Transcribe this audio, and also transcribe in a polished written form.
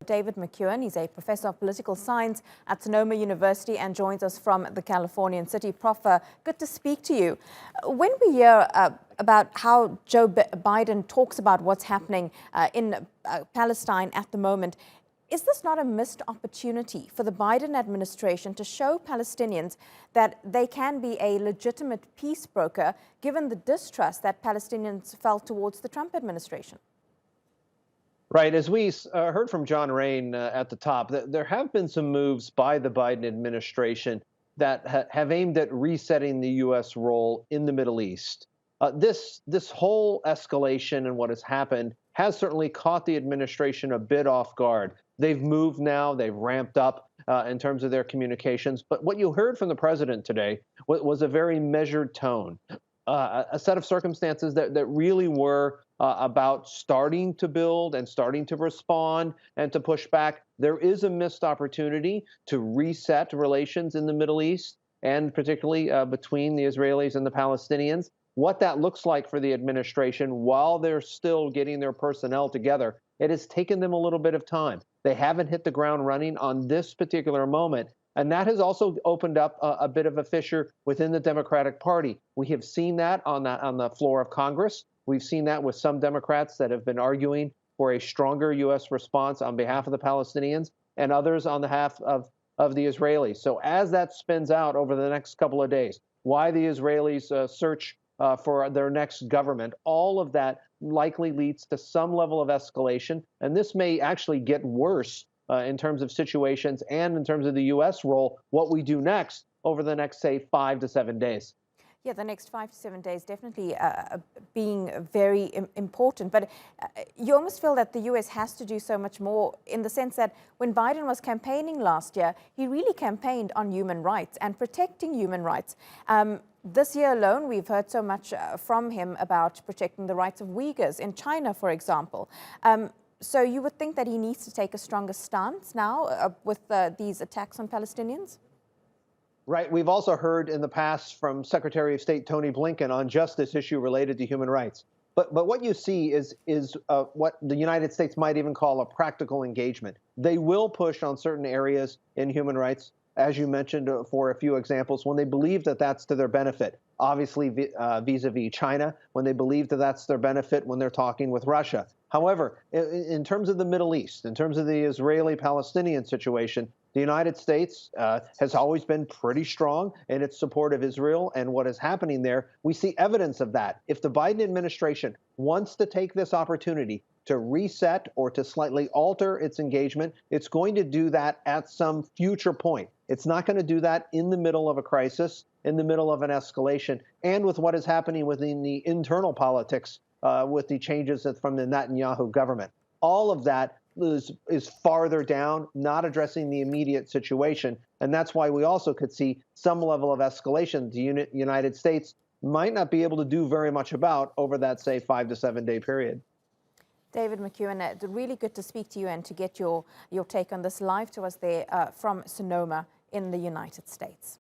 David McCuan. He's a professor of political science at Sonoma University and joins us from the Californian city. Prof, good to speak to you. When we hear about how Joe Biden talks about what's happening in Palestine at the moment, is this not a missed opportunity for the Biden administration to show Palestinians that they can be a legitimate peace broker, given the distrust that Palestinians felt towards the Trump administration? Right. As we heard from John Rain at the top, there have been some moves by the Biden administration that have aimed at resetting the U.S. role in the Middle East. This whole escalation and what has happened has certainly caught the administration a bit off guard. They've moved now, they've ramped up in terms of their communications. But what you heard from the president today was a very measured tone, a set of circumstances that really were about starting to build and starting to respond and to push back. There is a missed opportunity to reset relations in the Middle East, and particularly between the Israelis and the Palestinians. What that looks like for the administration while they're still getting their personnel together, it has taken them a little bit of time. They haven't hit the ground running on this particular moment. And that has also opened up a bit of a fissure within the Democratic Party. We have seen that on the floor of Congress. We've seen that with some Democrats that have been arguing for a stronger U.S. response on behalf of the Palestinians and others on behalf of the Israelis. So as that spins out over the next couple of days, why the Israelis search for their next government, all of that likely leads to some level of escalation. And this may actually get worse in terms of situations and in terms of the U.S. role, what we do next over the next, say, 5 to 7 days. Yeah, the next 5 to 7 days definitely being very important. But you almost feel that the U.S. has to do so much more, in the sense that when Biden was campaigning last year, he really campaigned on human rights and protecting human rights. This year alone, we've heard so much from him about protecting the rights of Uyghurs in China, for example. So you would think that he needs to take a stronger stance now with these attacks on Palestinians? Right. We've also heard in the past from Secretary of State Tony Blinken on just this issue related to human rights. But what you see is what the United States might even call a practical engagement. They will push on certain areas in human rights, as you mentioned, for a few examples, when they believe that that's to their benefit. Obviously, vis-a-vis China, when they believe that that's their benefit when they're talking with Russia. However, in terms of the Middle East, in terms of the Israeli-Palestinian situation, the United States has always been pretty strong in its support of Israel and what is happening there. We see evidence of that. If the Biden administration wants to take this opportunity to reset or to slightly alter its engagement, it's going to do that at some future point. It's not going to do that in the middle of a crisis, in the middle of an escalation, and with what is happening within the internal politics with the changes from the Netanyahu government. All of that is farther down, not addressing the immediate situation. And that's why we also could see some level of escalation the United States might not be able to do very much about over that, say, 5 to 7 day period. David McCuan, really good to speak to you and to get your take on this live to us there from Sonoma in the United States.